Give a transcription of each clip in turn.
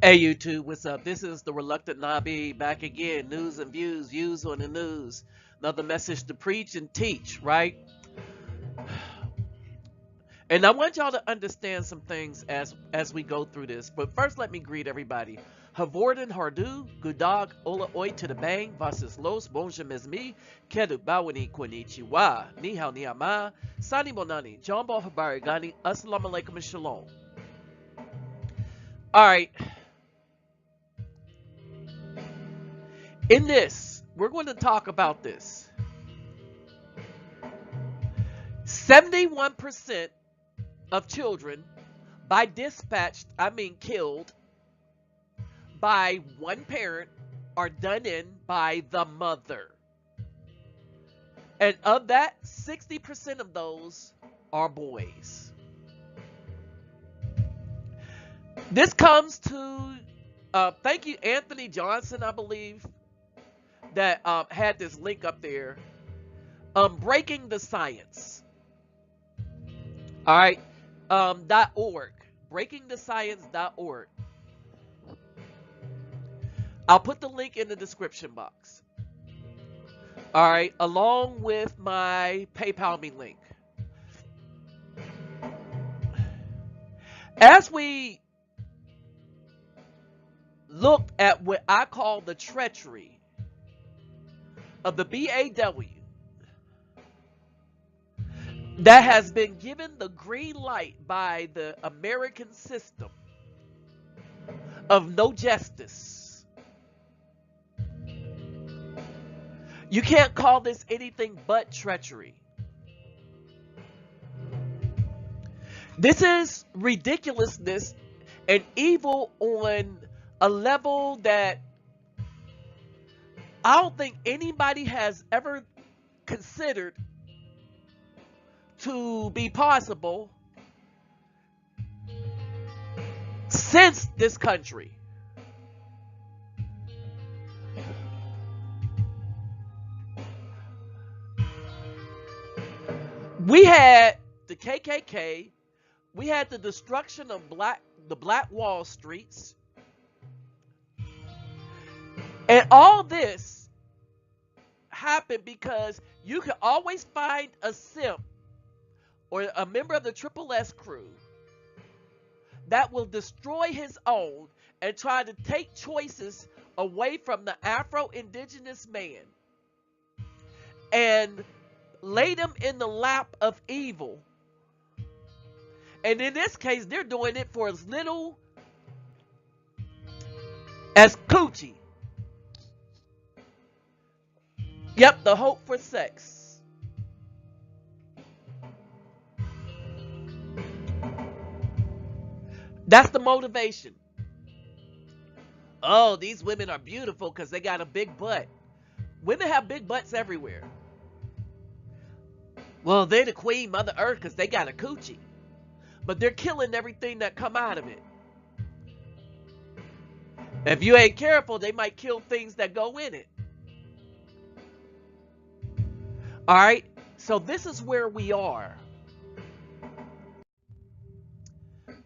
Hey YouTube, what's up? This is the Reluctant Nobby back again. News and views on the news. Another message to preach and teach, right? And I want y'all to understand some things as we go through this. But first, let me greet everybody. Havorden Hardu, Gudag, Ola Oi to the Bang, Vasis Los, Bonjour Mesmi, Kedu Bawani Konnichiwa, Ni Hao Ni Ama, Sani Monani, Jumbo Habari Gani, Assalamu alaikum and Shalom. Alright. In this, we're going to talk about this. 71% of children by dispatched, killed by one parent are done in by the mother. And of that, 60% of those are boys. This comes to, thank you, Anthony Johnson, I believe, that had this link up there. Breaking the Science. All right. .org. BreakingTheScience.org. I'll put the link in the description box. All right. Along with my PayPal me link. As we look at what I call the treachery of the BAW that has been given the green light by the American system of no justice. You can't call this anything but treachery. This is ridiculousness and evil on a level that I don't think anybody has ever considered to be possible since this country. We had the KKK, we had the destruction of the Black Wall Streets, and all this happened because you can always find a simp or a member of the Triple S crew that will destroy his own and try to take choices away from the Afro-Indigenous man and lay them in the lap of evil. And in this case, they're doing it for as little as coochie. Yep, the hope for sex. That's the motivation. Oh, these women are beautiful because they got a big butt. Women have big butts everywhere. Well, they're the queen, Mother Earth, because they got a coochie. But they're killing everything that come out of it. If you ain't careful, they might kill things that go in it. All right, so this is where we are.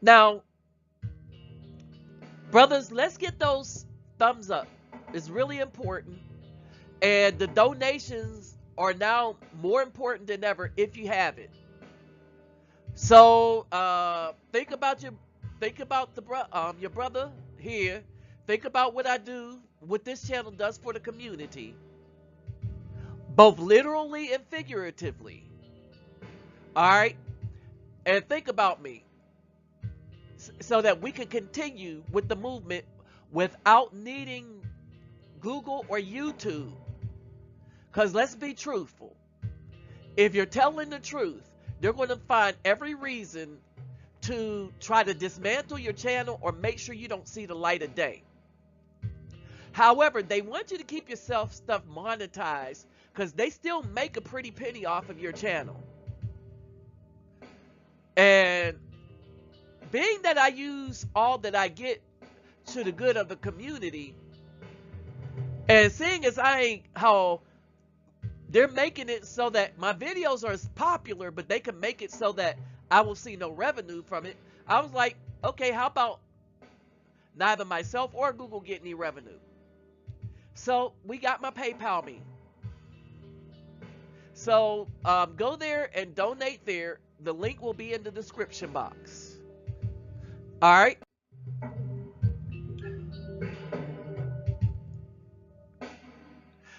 Now, brothers, let's get those thumbs up. It's really important. And the donations are now more important than ever if you have it. So think about your brother here. Think about what I do, what this channel does for the community, both literally and figuratively. All right, and think about me, so that we can continue with the movement without needing Google or YouTube. Because let's be truthful. If you're telling the truth, they're going to find every reason to try to dismantle your channel or make sure you don't see the light of day. However, they want you to keep your stuff monetized because they still make a pretty penny off of your channel. And being that I use all that I get to the good of the community, and seeing as how they're making it so that my videos are popular, but they can make it so that I will see no revenue from it, I was like, okay, how about Neither myself or Google get any revenue. So we got my PayPal me. So go there and donate there. The link will be in the description box. All right.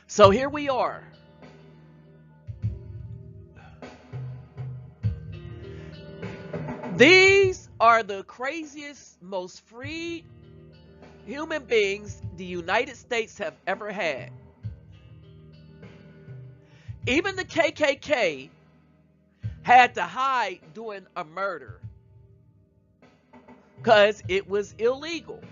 So here we are. These are the craziest, most free human beings the United States have ever had. Even the KKK had to hide during a murder because it was illegal.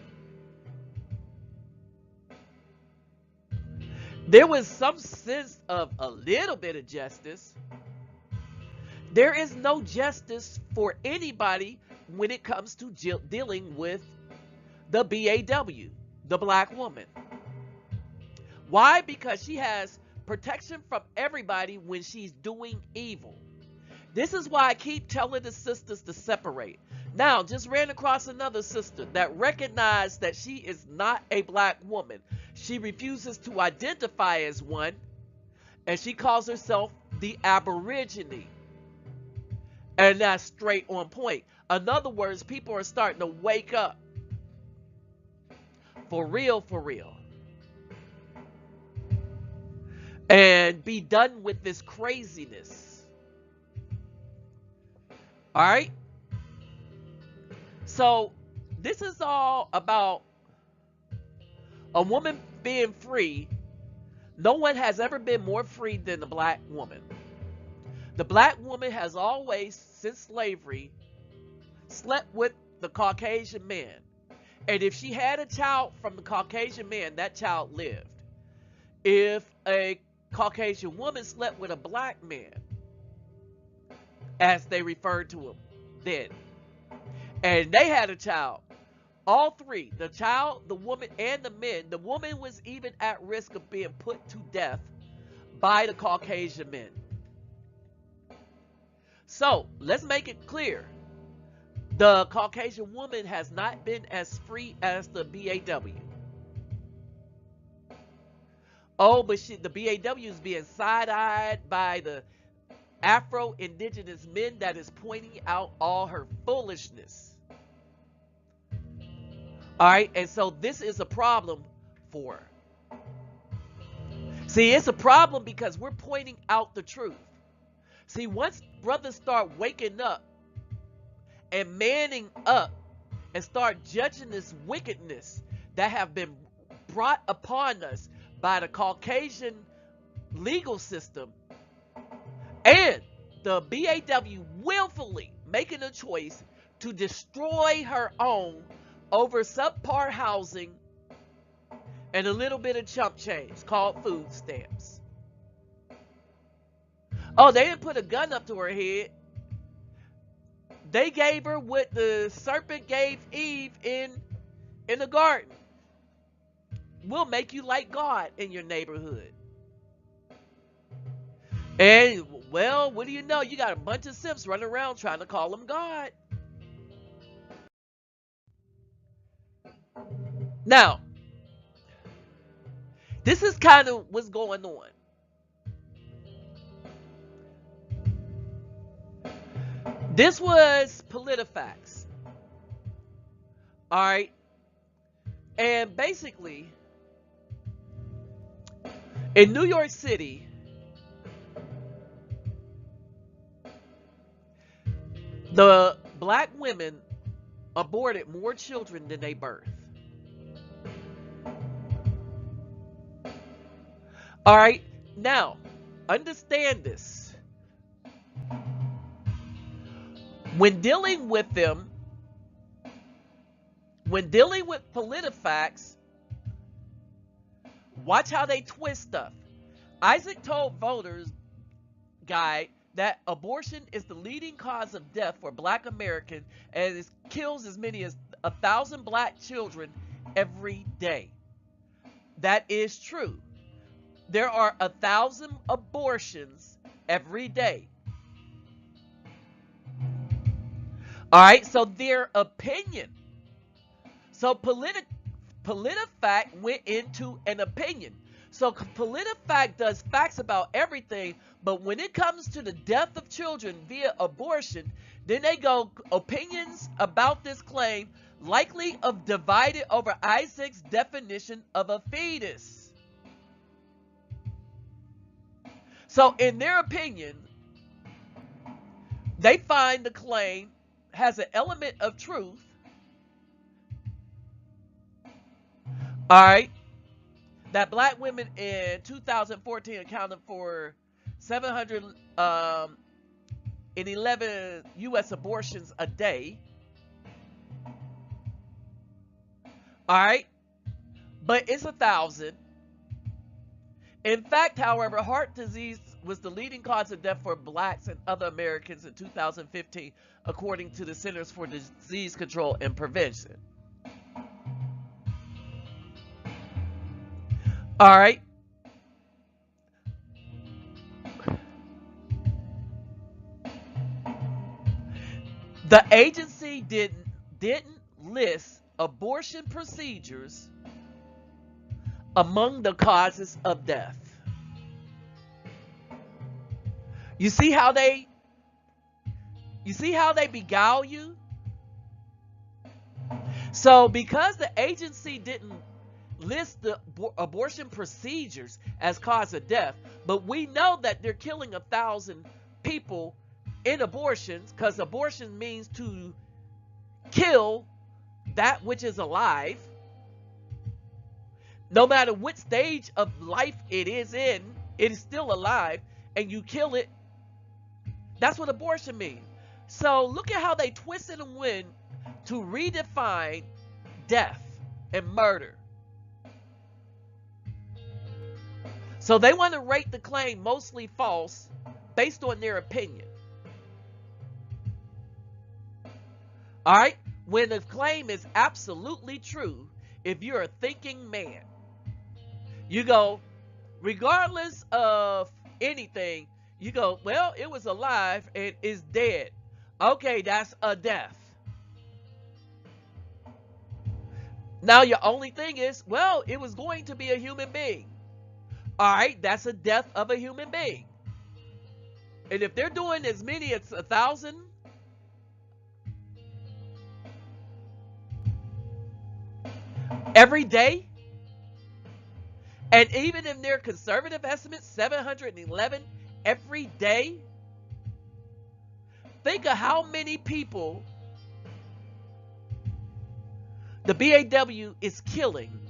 There was some sense of a little bit of justice. There is no justice for anybody when it comes to dealing with the BAW, the black woman. Why? Because she has protection from everybody when she's doing evil. This is why I keep telling the sisters to separate. Now, just ran across another sister that recognized that she is not a black woman. She refuses to identify as one, and she calls herself the Aborigine. And that's straight on point. In other words, people are starting to wake up. For real, for real. And be done with this craziness. All right? So, this is all about a woman being free. No one has ever been more free than the black woman. The black woman has always, since slavery, slept with the Caucasian man. And if she had a child from the Caucasian man, that child lived. If a Caucasian woman slept with a black man, as they referred to him then, and they had a child, all three, the child, the woman, and the men, the woman was even at risk of being put to death by the Caucasian men. So, let's make it clear. The Caucasian woman has not been as free as the BAW. Oh, but the BAW is being side-eyed by the Afro-Indigenous men that is pointing out all her foolishness. All right, and so this is a problem for her. See, it's a problem because we're pointing out the truth. See, once brothers start waking up and manning up and start judging this wickedness that have been brought upon us by the Caucasian legal system and the BAW willfully making a choice to destroy her own over subpar housing and a little bit of chump change called food stamps. Oh, they didn't put a gun up to her head. They gave her what the serpent gave Eve in the garden. We'll make you like God in your neighborhood. And, well, what do you know? You got a bunch of simps running around trying to call them God. Now, this is kind of what's going on. This was PolitiFacts. All right. And basically, in New York City, the black women aborted more children than they birthed. All right. Now, understand this. When dealing with them, when dealing with PolitiFacts, watch how they twist stuff. Isaac told Voters Guide that abortion is the leading cause of death for black Americans and it kills as many as 1,000 black children every day. That is true. There are 1,000 abortions every day. All right, so their opinion. So PolitiFact went into an opinion. So PolitiFact does facts about everything, but when it comes to the death of children via abortion, then they go opinions about this claim likely of divided over Isaac's definition of a fetus. So in their opinion, they find the claim has an element of truth. All right. That black women in 2014 accounted for 711 U.S. abortions a day. All right. But it's 1,000. In fact, however, heart disease was the leading cause of death for blacks and other Americans in 2015, according to the Centers for Disease Control and Prevention. All right. The agency didn't list abortion procedures among the causes of death. You see how they beguile you? So because the agency didn't list the abortion procedures as cause of death, but we know that they're killing 1,000 people in abortions, because abortion means to kill that which is alive, no matter what stage of life it is in, it is still alive, and you kill it. That's what abortion means. So look at how they twisted and went to redefine death and murder. So they want to rate the claim mostly false based on their opinion. All right? When the claim is absolutely true, if you're a thinking man, you go, regardless of anything, you go, well, it was alive and is dead. Okay, that's a death. Now your only thing is, well, it was going to be a human being. All right, that's a death of a human being. And if they're doing as many as 1,000, every day, and even in their conservative estimates, 711 every day, think of how many people the BAW is killing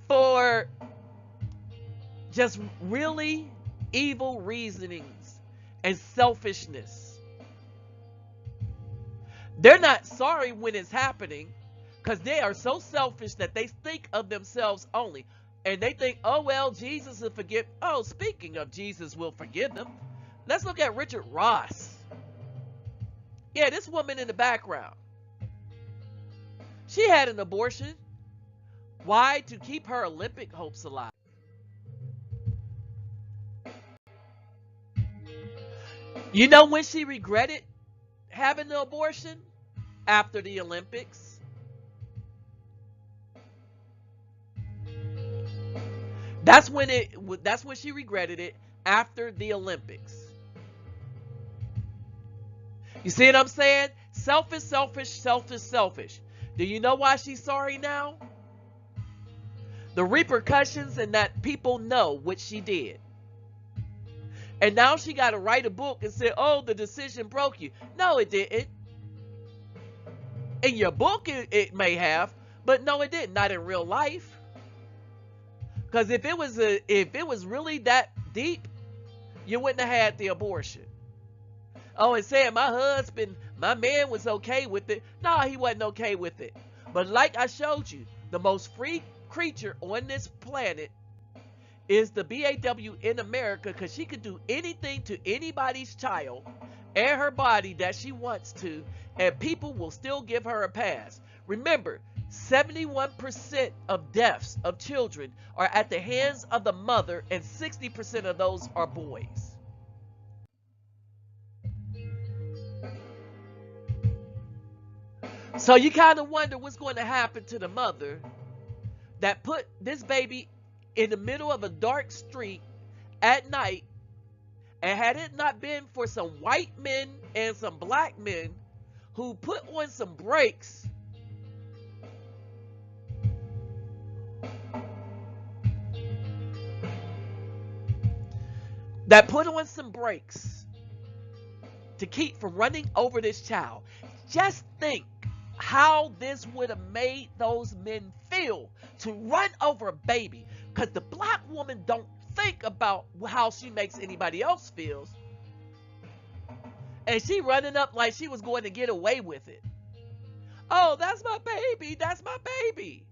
for just really evil reasonings and selfishness. They're not sorry when it's happening, because they are so selfish that they think of themselves only. And they think, oh, well, Jesus will forgive. Oh, speaking of Jesus will forgive them, let's look at Richard Ross. Yeah, this woman in the background. She had an abortion. Why? To keep her Olympic hopes alive. You know when she regretted having the abortion? After the Olympics. That's when she regretted it, after the Olympics. You see what I'm saying? Selfish, selfish, selfish, selfish. Do you know why she's sorry now? The repercussions, and that people know what she did. And now she got to write a book and say, oh, the decision broke you. No, it didn't. In your book, it may have, but no, it didn't. Not in real life. Because if it was really that deep, you wouldn't have had the abortion. Oh, and saying my man was okay with it. No, he wasn't okay with it. But like I showed you, the most free creature on this planet is the BAW in America, because she could do anything to anybody's child and her body that she wants to, and people will still give her a pass. Remember, 71% of deaths of children are at the hands of the mother, and 60% of those are boys. So you kind of wonder what's going to happen to the mother that put this baby in the middle of a dark street at night. And had it not been for some white men and some black men who put on some brakes, to keep from running over this child. Just think how this would have made those men feel to run over a baby. Because the black woman don't think about how she makes anybody else feel. And she running up like she was going to get away with it. Oh, that's my baby. That's my baby.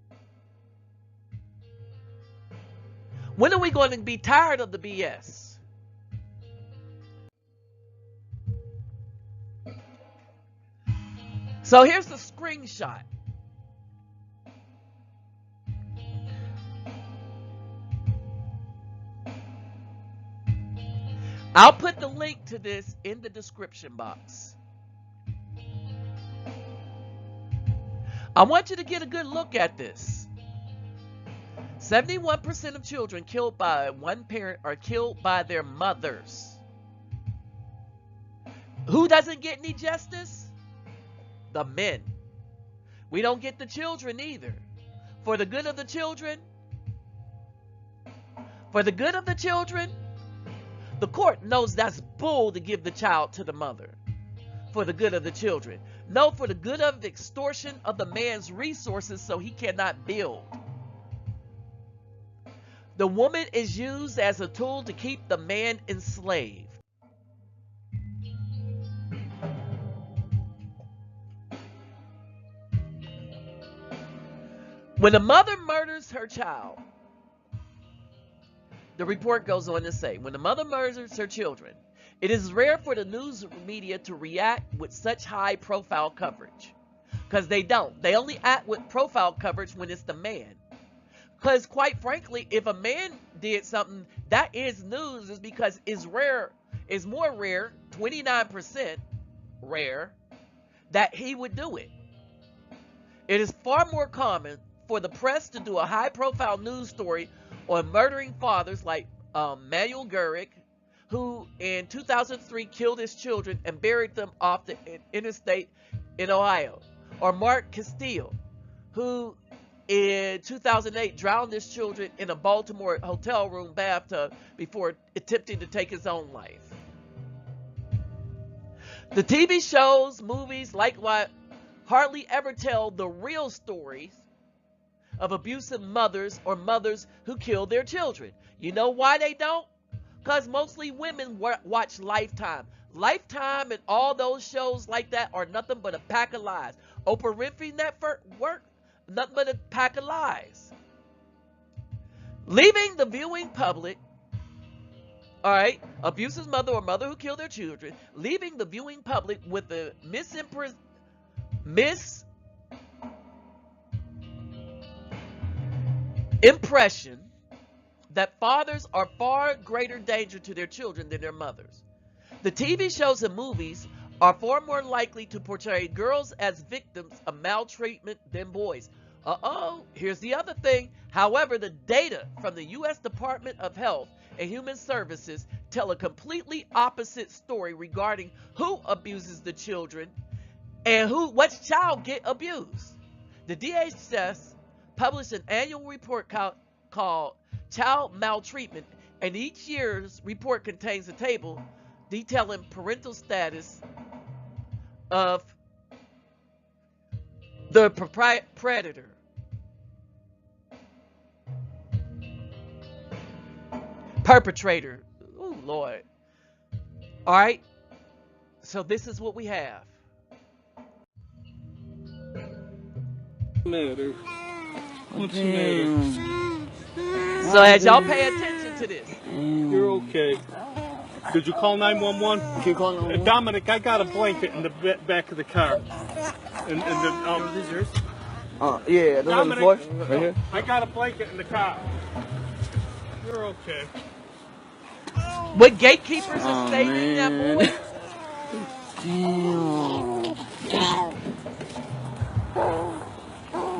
When are we going to be tired of the BS? So here's the screenshot. I'll put the link to this in the description box. I want you to get a good look at this. 71% of children killed by one parent are killed by their mothers. Who doesn't get any justice? The men. We don't get the children either. For the good of the children, the court knows that's bull to give the child to the mother. For the good of the children. No, for the good of the extortion of the man's resources so he cannot build. The woman is used as a tool to keep the man enslaved. When a mother murders her child, the report goes on to say, when a mother murders her children, it is rare for the news media to react with such high profile coverage. Because they don't. They only act with profile coverage when it's the man. Because quite frankly, if a man did something that is news, is because it's rare, it's more rare, 29% rare, that he would do it. It is far more common for the press to do a high-profile news story on murdering fathers like Manuel Gehrig, who in 2003 killed his children and buried them off the interstate in Ohio, or Mark Castillo, who in 2008 drowned his children in a Baltimore hotel room bathtub before attempting to take his own life. The TV shows, movies, likewise, hardly ever tell the real stories of abusive mothers or mothers who kill their children. You know why they don't? Because mostly women watch Lifetime. Lifetime and all those shows like that are nothing but a pack of lies. Oprah Winfrey Network, nothing but a pack of lies. Leaving the viewing public, all right, abusive mother or mother who killed their children, leaving the viewing public with the impression that fathers are far greater danger to their children than their mothers. The TV shows and movies are far more likely to portray girls as victims of maltreatment than boys. Here's the other thing. However, the data from the U.S. Department of Health and Human Services tell a completely opposite story regarding who abuses the children and what child get abused. The DHS published an annual report called Child Maltreatment, and each year's report contains a table detailing parental status of the predator. Perpetrator. Oh, Lord. All right. So this is what we have. Matter. What's the matter? So as y'all pay attention to this. You're okay. Did you call 911? Can you call 911? Dominic, I got a blanket in the back of the car. And Is this yours? Yeah, those on the floor. Right here. I got a blanket in the car. You're okay. What gatekeepers are stating that boy? Damn.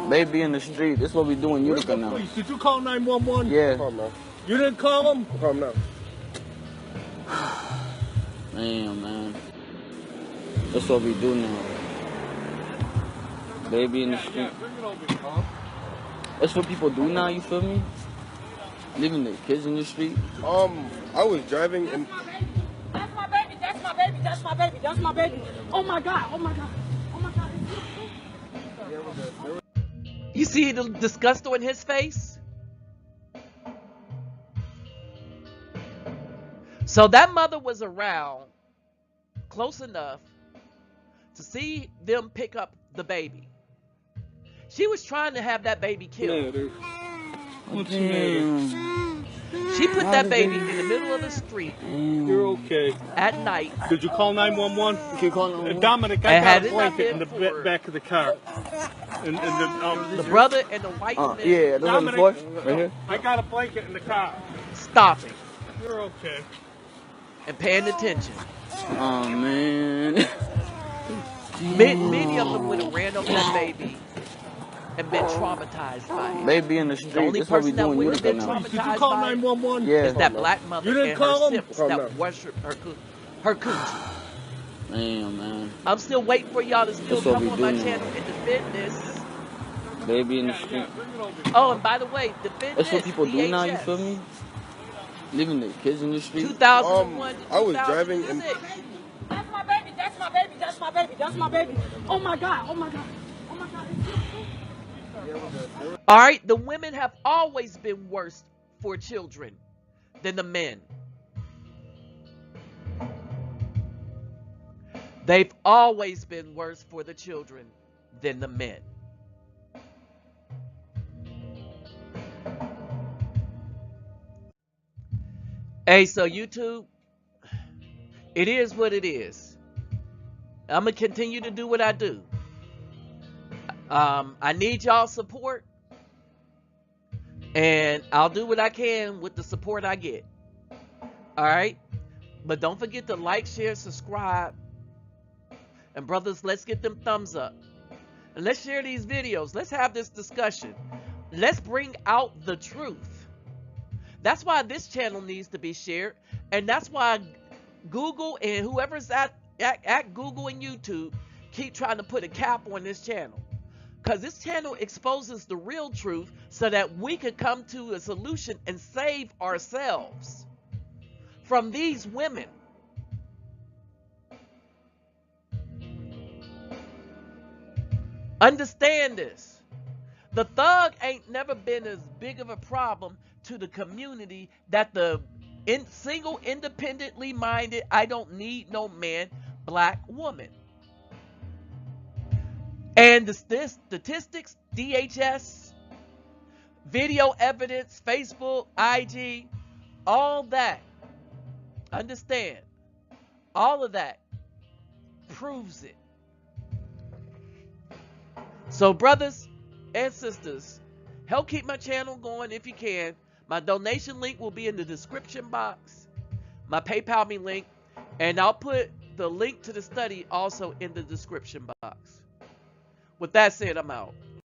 Baby in the street. This is what we do in Utica now. Police, did you call 911? Yeah. Calm now. You didn't call them? Calm now. Damn, man. That's what we do now. Baby in the street. Bring it over here, huh? That's what people do now, you feel me? Leaving their kids in the street. I was driving and That's my baby. That's my baby. That's my baby. That's my baby. Oh my God. Oh my God. Oh my God. You see the disgust on his face? So that mother was around close enough to see them pick up the baby. She was trying to have that baby killed. What's the matter? She put that baby in the middle of the street You're okay. at night. Did you call 911? You calling Dominic, And I had got a it not blanket in been the for- back of the car. The brother and the white man. yeah, that's on the floor. Right here. I got a blanket in the car. Stopping You're okay. and paying attention. Oh, man. Many of them would have ran over that baby and been traumatized by it. Baby in the street. The only This is what we person that do in would have Utica been now. Did you traumatized call by it 911? Yeah. is that black mother You didn't and call her 'em? siblings Calm that down. worship her coochie. Damn, man. I'm still waiting for y'all to still That's what come we on do my now. channel and defend this. Baby in the street. Bring it over here. Oh, and by the way, defend That's this. what people do now, you DHS. feel me? Leaving their kids in the street. 2001 to I was driving and- 2006. That's my baby. That's my baby. That's my baby. That's my baby. Oh my God. Oh my God. Oh my God. All right, the women have always been worse for children than the men. They've always been worse for the children than the men. Hey, so YouTube, it is what it is. I'm going to continue to do what I do. I need y'all support, and I'll do what I can with the support I get. All right, but don't forget to like, share, subscribe, and brothers, let's get them thumbs up, and let's share these videos. Let's have this discussion. Let's bring out the truth. That's why this channel needs to be shared, and that's why Google and whoever's at Google and YouTube keep trying to put a cap on this channel. Because this channel exposes the real truth so that we can come to a solution and save ourselves from these women. Understand this. The thug ain't never been as big of a problem to the community that the single, independently minded, I don't need no man, black woman. And the statistics, DHS, video evidence, Facebook, IG, all that, understand, all of that proves it. So brothers and sisters, help keep my channel going if you can. My donation link will be in the description box, my PayPal me link, and I'll put the link to the study also in the description box. With that said, I'm out.